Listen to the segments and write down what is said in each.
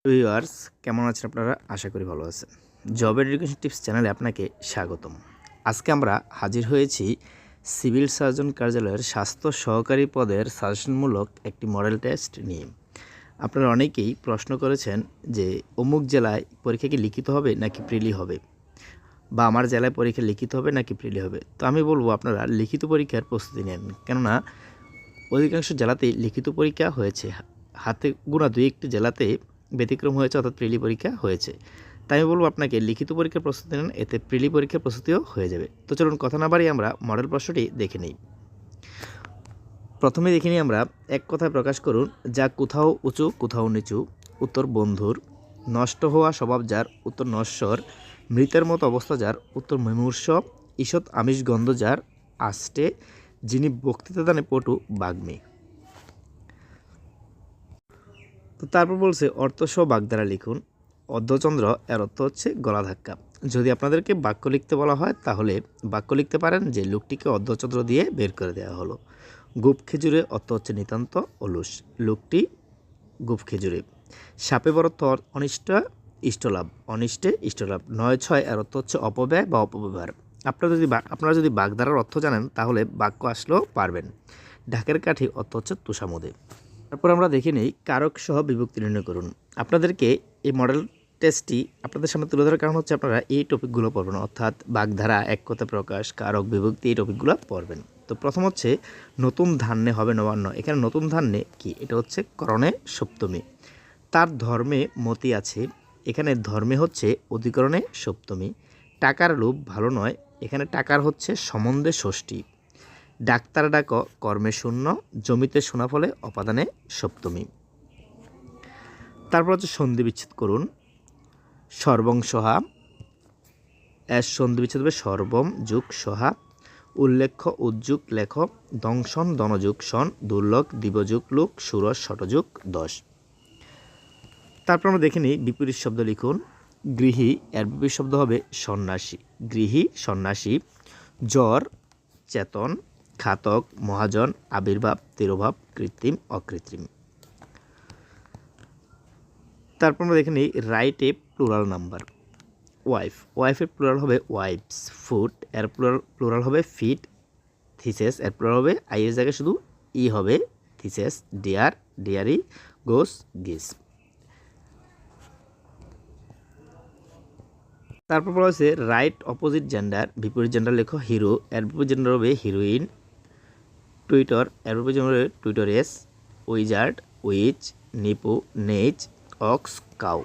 Viewers, কেমন আছেন আপনারা? আশা করি ভালো আছেন। জব এডুকেশন টিপস চ্যানেলে আপনাকে স্বাগতম। আজকে আমরা হাজির হয়েছি সিভিল সার্জন কার্যালয়ের স্বাস্থ্য সহকারী পদের সাজেশনমূলক একটি মডেল টেস্ট নিয়ে। আপনারা অনেকেই প্রশ্ন করেছেন যে অমুক জেলায় পরীক্ষা কি লিখিত হবে নাকি প্রিলি হবে, বা আমার জেলায় পরীক্ষা লিখিত হবে নাকি প্রিলি হবে। তো আমি বলবো আপনারা লিখিত পরীক্ষার প্রস্তুতি নেন, কেননা অধিকাংশ জেলাতেই লিখিত পরীক্ষা হয়েছে। হাতে গোনা দুই একটি জেলাতে ব্যতিক্রম হয়েছে, অর্থাৎ প্রিলি পরীক্ষা হয়েছে। তাই আমি বলবো আপনাকে লিখিত পরীক্ষার প্রস্তুতি নেন, এতে প্রিলি পরীক্ষার প্রস্তুতিও হয়ে যাবে। তো চলুন কথা না বাড়িয়ে আমরা মডেল প্রশ্নটি দেখে নিই। প্রথমে দেখে নিই আমরা, এক কথায় প্রকাশ করুন, যা কোথাও উঁচু কোথাও নিচু। উত্তর বন্ধুর। নষ্ট হওয়া স্বভাব যার, উত্তর নশ্বর। মৃতের মতো অবস্থা যার, উত্তর মুমূর্ষ। ঈষৎ আমিষ গন্ধ যার, আষ্টে। যিনি বক্তৃতা দানে পটু, বাগ্মী। তো তারপর বলছে অর্থসহ বাগধারা লিখুন। অর্ধচন্দ্র এর অর্থ হচ্ছে গলা ধাক্কা। যদি আপনাদেরকে বাক্য লিখতে বলা হয় তাহলে বাক্য লিখতে পারেন যে লোকটিকে অর্ধচন্দ্র দিয়ে বের করে দেওয়া হলো। গুপ খেজুরে অর্থ হচ্ছে নিতান্ত অলস, লোকটি গুপ খেজুরে। সাপে বরত্ব অনিষ্ট ইষ্টলাভ, অনিষ্টে ইষ্টলাভ। ৯-৬ এর অর্থ হচ্ছে অপব্যয় বা অপব্যবহার। আপনারা যদি বাগধারার অর্থ জানেন তাহলে বাক্য আসলেও পারবেন। ঢাকের কাঠি অর্থ হচ্ছে তুষামোদে। তারপর আমরা দেখে নিই কারক সহ বিভক্তি নির্ণয় করুন। আপনাদেরকে এই মডেল টেস্টটি আপনাদের সামনে তুলে ধরার কারণ হচ্ছে আপনারা এই টপিকগুলো পড়বেন, অর্থাৎ বাগধারা, এক কথা প্রকাশ, কারক, বিভক্তি, এই টপিকগুলো পড়বেন। তো প্রথম হচ্ছে নতুন ধান্যে হবে নবান্ন। এখানে নতুন ধান্যে কি? এটা হচ্ছে করণে সপ্তমী। তার ধর্মে মতি আছে, এখানে ধর্মে হচ্ছে অধিকরণে সপ্তমী। টাকার লোভ ভালো নয়, এখানে টাকার হচ্ছে সম্বন্ধে ষষ্ঠী। ডাক্তার ডাক কর্মে শূন্য, জমিতে সোনা ফলে অপাদানে সপ্তমী। তারপর হচ্ছে সন্ধি বিচ্ছেদ করুন। সর্বং সহা, এর সন্ধি বিচ্ছেদ হবে সর্বম যুগ সহা। উল্লেখ্য উদ্যুগ লেখ, দংশন দনযুগ সন, দুর্লভ দিবযুগ লোক, সুরস শতযুগ 10। তারপর আমরা দেখে নিই বিপরীত শব্দ লিখুন। গৃহী এর বিপরীত শব্দ হবে সন্ন্যাসী। গৃহী সন্ন্যাসী। জ্বর চেতন, ঘাতক মহাজন, আবির্ভাব তিরোভাব, কৃত্রিম অকৃত্রিম। তারপর আমরা দেখে নিই write a plural number. Wife, ওয়াইফের প্লুরাল হবে ওয়াইফস। ফুড এর প্লুরাল হবে ফিড। থিসেস এর প্লুরাল হবে আই এর জায়গায় শুধু ই হবে, থিসেস। ডিয়ার ডিয়ারি, গোস গিস। তারপর বলা হয়েছে রাইট অপোজিট জেন্ডার, বিপরীত জেন্ডার লেখো। হিরো এর বিপরীত জেন্ডার হবে হিরোইন। টুইটার এর বিপরীত জেন্ডার হবে টুইটারেস। Wizard witch, nephew niece, ox cow.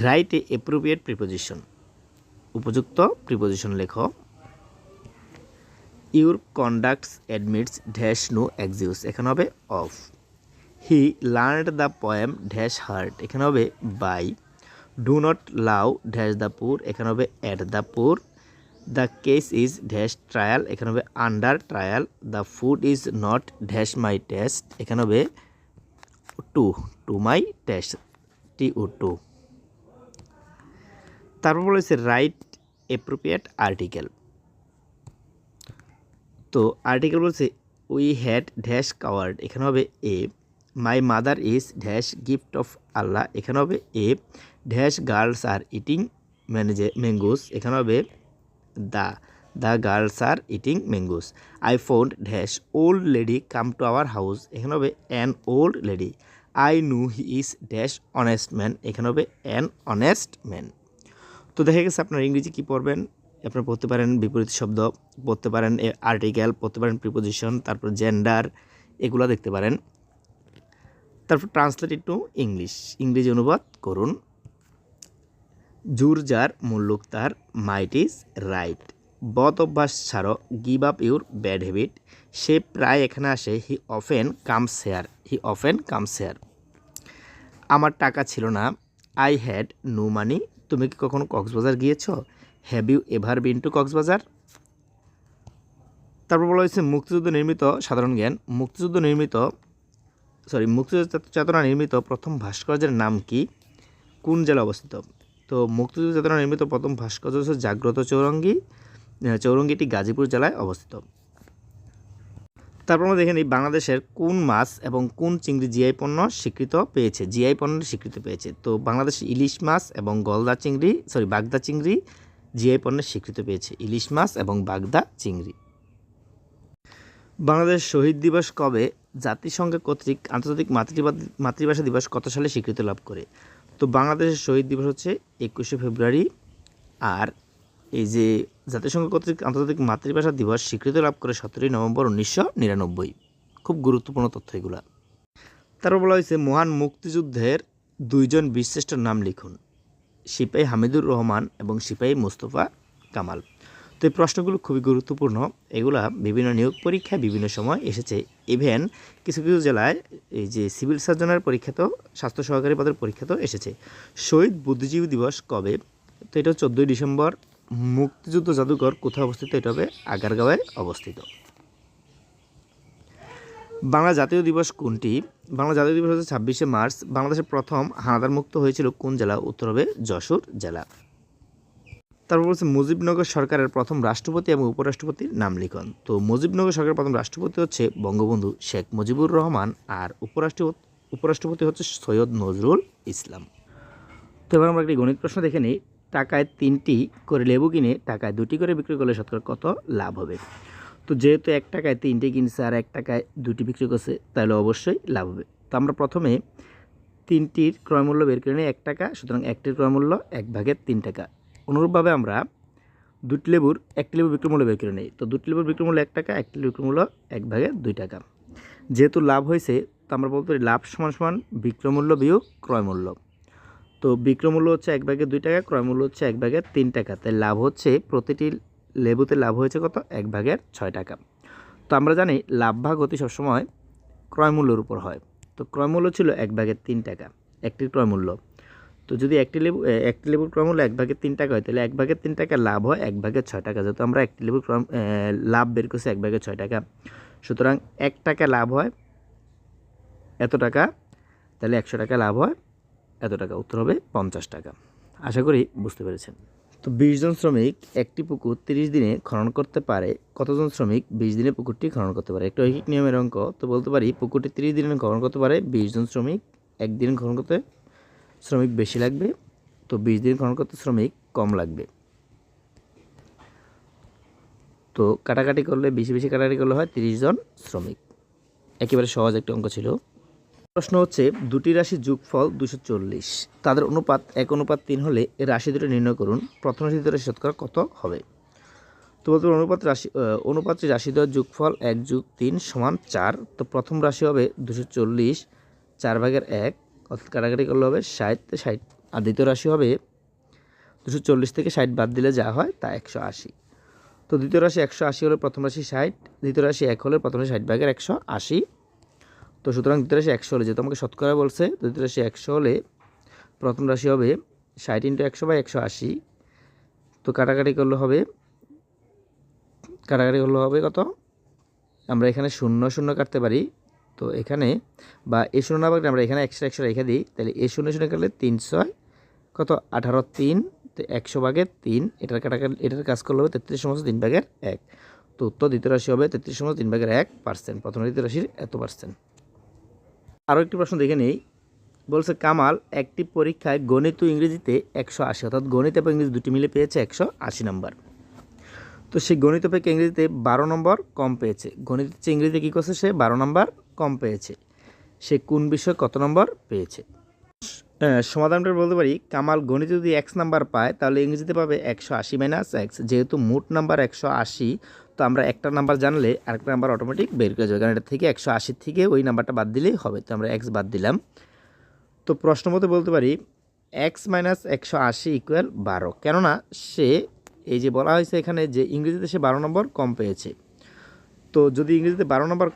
Right a appropriate preposition, উপযুক্ত প্রিপোজিশন লেখো। Your conducts admits dash no excuse, এখানে হবে of. He learned the poem dash heart, এখানে হবে by. Do not laugh dash the poor, এখানে হবে at the poor. The case is dash trial, এখানে হবে under trial. The food is not dash my taste, এখানে হবে to to my taste, TO2। তারপর বলেছে রাইট অ্যাপ্রোপ্রিয়েট আর্টিকেল। তো article বলছে উই হ্যাড ড্যাশ কাওয়ার্ড, এখানে হবে a. My mother is dash gift of Allah, এখানে হবে a. Dash girls are eating mangoes, এখানে হবে the the girls are eating mangoes. I found dash old lady come to our house, এখানে হবে an old lady. I know he is dash honest man, এখানে হবে an honest man. তো দেখা গেছে আপনার ইংরেজি কী পড়বেন, আপনারা পড়তে পারেন বিপরীত শব্দ, পড়তে পারেন আর্টিকেল, পড়তে পারেন প্রিপোজিশন, তারপর জেন্ডার, এগুলো দেখতে পারেন। তারপর ট্রান্সলেট টু ইংলিশ, ইংরেজি অনুবাদ করুন। জুর যার মুল্লুক তার, মাইট ইজ রাইট। বদ অভ্যাস ছাড়ো, give up your bad habit. সে প্রায় এখানে আসে, he often comes here, he often comes here. আমার টাকা ছিল না, আই হ্যাড নো মানি। তুমি কি কখনো কক্সবাজার গিয়েছো? Have you ever been to Cox's Bazar? তারপর বলা হয়েছে মুক্তিযুদ্ধ নির্মিত সাধারণ জ্ঞান। মুক্তিযুদ্ধ চেতনা নির্মিত প্রথম ভাস্কর্যের নাম কি? কোন জেলা অবস্থিত? তো মুক্তিযুদ্ধ চেতনা নির্মিত প্রথম ভাস্কর্য হচ্ছে জাগ্রত চৌরঙ্গি। চৌরঙ্গিটি গাজীপুর জেলায় অবস্থিত। তারপর আমরা দেখে নিই বাংলাদেশের কোন মাছ এবং কোন চিংড়ি জিআই পণ্য স্বীকৃত পেয়েছে, জিআই পণ্যের স্বীকৃতি পেয়েছে। তো বাংলাদেশ ইলিশ মাছ এবং বাগদা চিংড়ি জিআই পণ্যের স্বীকৃতি পেয়েছে, ইলিশ মাছ এবং বাগদা চিংড়ি। বাংলাদেশ শহীদ দিবস কবে জাতিসংঘ কর্তৃক আন্তর্জাতিক মাতৃভাষা দিবস কত সালে স্বীকৃতি লাভ করে? তো বাংলাদেশের শহীদ দিবস হচ্ছে 21শে ফেব্রুয়ারি। আর এই যে জাতিসংঘ কর্তৃক আন্তর্জাতিক মাতৃভাষা দিবস স্বীকৃতি লাভ করে 17 নভেম্বর 1999। খুব গুরুত্বপূর্ণ তথ্য এগুলা। তারপর বলা হয়েছে মহান মুক্তিযুদ্ধের দুইজন বীরশ্রেষ্ঠর নাম লিখুন, সিপাহী হামিদুর রহমান এবং সিপাহী মোস্তফা কামাল। তো এই প্রশ্নগুলো খুবই গুরুত্বপূর্ণ, এগুলা বিভিন্ন নিয়োগ পরীক্ষায় বিভিন্ন সময় এসেছে। ইভেন কিছু কিছু জেলায় এই যে সিভিল সার্জনের পরীক্ষাতেও, স্বাস্থ্য সহকারী পদের পরীক্ষাতেও এসেছে। শহীদ বুদ্ধিজীবী দিবস কবে? তো এটা 14 ডিসেম্বর। মুক্তিযুদ্ধ জাদুঘর কোথায় অবস্থিত? এটা হবে আগারগাঁওয়ে অবস্থিত। বাংলা জাতীয় দিবস কোনটি? বাংলা জাতীয় দিবস হচ্ছে 26শে মার্চ। বাংলাদেশের প্রথম হানাদার মুক্ত হয়েছিল কোন জেলা? উত্তর হবে যশোর জেলা। তারপর বলছে মুজিবনগর সরকারের প্রথম রাষ্ট্রপতি এবং উপরাষ্ট্রপতির নাম লিখন। তো মুজিবনগর সরকারের প্রথম রাষ্ট্রপতি হচ্ছে বঙ্গবন্ধু শেখ মুজিবুর রহমান, আর উপরাষ্ট্রপতি হচ্ছে সৈয়দ নজরুল ইসলাম। তো এবার আমরা একটি গণিত প্রশ্ন দেখে নিই। টাকায় 3টি করে লেবু কিনে টাকায় 2টি করে বিক্রি করলে শতকরা কত লাভ হবে? তো যেহেতু 1 টাকায় 3টি কিনছে আর 1 টাকায় 2টি বিক্রি করছে, তাহলে অবশ্যই লাভ হবে। তো আমরা প্রথমে 3টির ক্রয়মূল্য বের করে নিই 1 টাকা, সুতরাং 1টির ক্রয়মূল্য 1/3 টাকা। অনুরূপভাবে আমরা 2টি লেবুর 1টি লেবুর বিক্রয়মূল্য বের করে নিই। তো 2টি লেবুর বিক্রয়মূল্য 1 টাকা, 1টি লেবুর বিক্রয়মূল্য 1/2 টাকা। যেহেতু লাভ হয়েছে, তো আমরা বলতে পারি লাভ সমান বিক্রয়মূল্য বিয়োগ ক্রয়মূল্য। তো বিক্রয়মূল্য হচ্ছে 1/2 টাকা, ক্রয়মূল্য হচ্ছে 1/3 টাকা। তাই লাভ হচ্ছে প্রতিটি লেবুতে লাভ হয়েছে কত? 1/6 টাকা। তো আমরা জানি লাভ ভাগ হতে সবসময় ক্রয়মূল্যের উপর হয়। তো ক্রয়মূল্য ছিল 1/3 টাকা, একটির ক্রয়মূল্য। তো যদি একটি লেবুর ক্রয়মূল্য 1/3 টাকা হয়, তাহলে 1/3 টাকা লাভ হয় 1/6 টাকা। যেহেতু আমরা একটি লেবুর লাভ বের করছি 1/6 টাকা, সুতরাং 1 টাকা লাভ হয় এত টাকা, তাহলে 100 টাকা লাভ হয় এত টাকা। উত্তর হবে 50 টাকা। আশা করি বুঝতে পেরেছেন। তো 20 জন শ্রমিক একটি পুকুর 30 দিনে খনন করতে পারে, কতজন শ্রমিক 20 দিনে পুকুরটি খনন করতে পারে? একটা ঐকিক নিয়মের অঙ্ক। তো বলতে পারি পুকুরটি 30 দিনে খনন করতে পারে 20 জন শ্রমিক, একদিন খনন করতে শ্রমিক বেশি লাগবে, তো 20 দিন খনন করতে শ্রমিক কম লাগবে। তো কাটাকাটি করলে বেশি কাটাকাটি করলে হয় 30 জন শ্রমিক। একেবারে সহজ একটা অঙ্ক ছিল। প্রশ্ন হচ্ছে দুটি রাশির যোগফল 240, তাদের অনুপাত 1:3 হলে এর রাশি দুটো নির্ণয় করুন। প্রথম রাশি দুটো শতকরা কত হবে? তো বলতে অনুপাতটি রাশি দ্বয়ের যোগফল 1+3 = 4। তো প্রথম রাশি হবে 240, 4/1, অর্থাৎ কাটাকাটি করলে হবে 60, আর দ্বিতীয় রাশি হবে 240 থেকে 60 বাদ দিলে যা হয় তা 180। তো দ্বিতীয় রাশি 180 হলে প্রথম রাশি 60, দ্বিতীয় রাশি 1 হলে প্রথম রাশি 60/180। তো সুতরাং দ্বিতীয় রাশি 100 হলে, যেহেতু আমাকে শতকরা বলছে, দ্বিতীয় রাশি 100 হলে প্রথম রাশি হবে 60 × 100/180। তো কাটাকাটি করলে হবে কত? আমরা এখানে 0 0 কাটতে পারি। তো এখানে বা এ 0 না কাটলে আমরা এখানে 100 রেখে দিই, তাহলে এ 0 0 কাটলে 300 কত? 18 3। তো 100/3, এটার কাজ করলে হবে 33/3/1। তো উত্তর দ্বিতীয় রাশি হবে 33/3/1%। প্রথম দ্বিতীয় রাশির এত %। আরও একটি প্রশ্ন দেখে নেই। বলছে কামাল একটি পরীক্ষায় গণিত ও ইংরেজিতে 180, অর্থাৎ গণিত এবং ইংরেজি দুটি মিলে পেয়েছে 180 নম্বর। তো সে গণিত অপেক্ষা ইংরেজিতে 12 নম্বর কম পেয়েছে। গণিত হচ্ছে ইংরেজিতে কী করছে? সে 12 নম্বর কম পেয়েছে। সে কোন বিষয়ে কত নম্বর পেয়েছে? সমাধানটা বলতে পারি কামাল গণিতে যদি x নাম্বার পায়, তাহলে ইংরেজিতে পাবে 180 - x। যেহেতু মোট নাম্বার 180, তো আমরা একটা নাম্বার জানলে আরেকটা নাম্বার অটোমেটিক বের করে যাবে, কারণ এটা থেকে 180 থেকে ওই নাম্বারটা বাদ দিলেই হবে। তো আমরা x বাদ দিলাম। তো প্রশ্ন মতে বলতে পারি x - 180 = 12, কেননা সে এই যে বলা হয়েছে এখানে যে ইংরেজিতে সে 12 নম্বর কম পেয়েছে। তো যদি ইংরেজিতে 12 নম্বর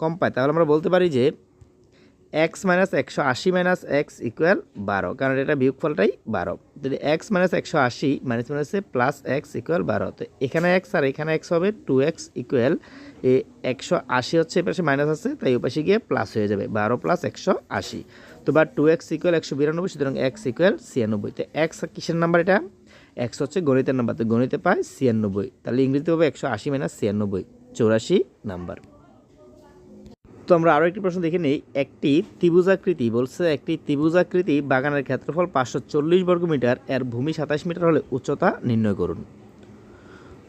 কম পায়, তাহলে আমরা বলতে পারি যে x - 180 - x = 12, কারণ এটা বিয়োগফলটাই 12। যদি x - 180 প্লাস x = 12, তো এখানে x আর এখানে x হবে 2x = 180 হচ্ছে, এপাশে মাইনাস আছে, তাই ওপাশে গিয়ে প্লাস হয়ে যাবে 12 + 180। তো বা 2x = 192, সুতরাং x = 96। তো x কিসের নাম্বার? এটা x হচ্ছে গণিতের নাম্বার, তো গণিতে পায় 96, তাহলে ইংরেজিতে হবে 180 - 96, 84 নাম্বার। তো আমরা আরও একটি প্রশ্ন দেখে নিই। একটি ত্রিভুজাকৃতি বলছে, একটি ত্রিভুজাকৃতি বাগানের ক্ষেত্রফল 540 বর্গমিটার, এর ভূমি 27 মিটার হলে উচ্চতা নির্ণয় করুন।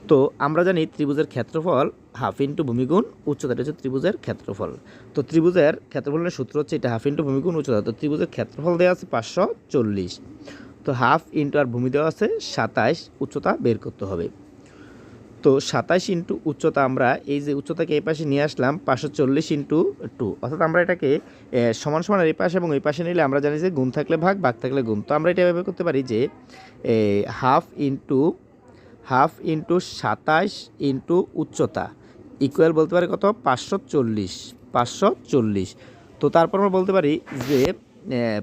তো আমরা জানি ত্রিভুজের ক্ষেত্রফল হাফ ইন্টু ভূমি গুণ উচ্চতা, এটা হচ্ছে ত্রিভুজের ক্ষেত্রফল। তো ত্রিভুজের ক্ষেত্রফলের সূত্র হচ্ছে এটা হাফ ইন্টু ভূমি গুণ উচ্চতা। তো ত্রিভুজের ক্ষেত্রফল দেওয়া আছে 540, তো হাফ ইন্টু আর ভূমি দেওয়া আছে 27, উচ্চতা বের করতে হবে। তো 27 ইন্টু উচ্চতা, আমরা এই যে উচ্চতাকে এই পাশে নিয়ে আসলাম 540 ইন্টু 2, অর্থাৎ আমরা এটাকে সমান সমান এই পাশে এবং ওই পাশে নিলে আমরা জানি যে গুণ থাকলে ভাগ, ভাগ থাকলে গুণ। তো আমরা এটা এভাবে করতে পারি যে হাফ ইন্টু 27 ইন্টু উচ্চতা ইকুয়াল বলতে পারি কত, 540। তো তারপর আমরা বলতে পারি যে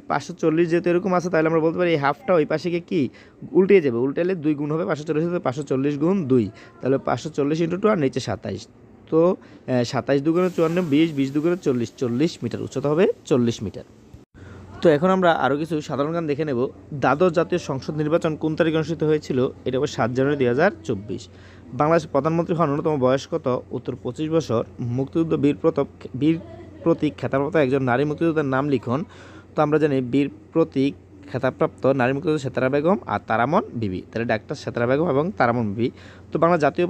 540 যেহেতু এরকম আছে, তাহলে আমরা বলতে পারি এই হাফটা ওই পাশে গিয়ে কি উল্টে যাবে, উল্টালে 2 গুণ হবে 540, 540 গুণ 2, তাহলে 540 ইন্টু 2 আর নিচে 27। তো 27 দুগুণে 54, 20 দুগুণে 40 মিটার, উচ্চতা হবে 40 মিটার। তো এখন আমরা আরও কিছু সাধারণ জ্ঞান দেখে নেব। দ্বাদশ জাতীয় সংসদ নির্বাচন কোন তারিখে অনুষ্ঠিত হয়েছিল? এটা হবে 7 জানুয়ারি 2024। বাংলাদেশের প্রধানমন্ত্রী হওয়ার ন্যূনতম বয়স কত? উত্তর 25 বছর। মুক্তিযুদ্ধ বীর প্রতীক খেতাবপ্রাপ্ত একজন নারী মুক্তিযোদ্ধার নাম লিখুন। তো আমরা জানি বীর প্রতীক খেতাবপ্রাপ্ত নারী মুক্তিযোদ্ধা সেতারা বেগম আর তারামন বিবি, তাহলে ডাক্তার সেতারা বেগম এবং তারামন বিবি। তো বাংলা জাতীয়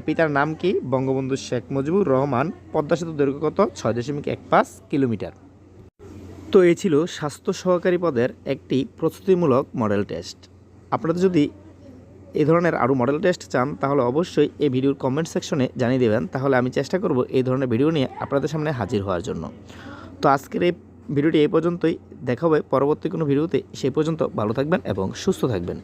পিতার নাম কি? বঙ্গবন্ধু শেখ মুজিবুর রহমান। পদ্মা সেতুর দৈর্ঘ্য কত? 6.15 কিলোমিটার। তো এই ছিল স্বাস্থ্য সহকারী পদের একটি প্রস্তুতিমূলক মডেল টেস্ট। আপনারা যদি এই ধরনের আরও মডেল টেস্ট চান তাহলে অবশ্যই এই ভিডিওর কমেন্ট সেকশনে জানিয়ে দেবেন, তাহলে আমি চেষ্টা করব এই ধরনের ভিডিও নিয়ে আপনাদের সামনে হাজির হওয়ার জন্য। তো আজকের এই ভিডিওটি এই পর্যন্তই, দেখা হবে পরবর্তী কোনো ভিডিওতে। সেই পর্যন্ত ভালো থাকবেন এবং সুস্থ থাকবেন।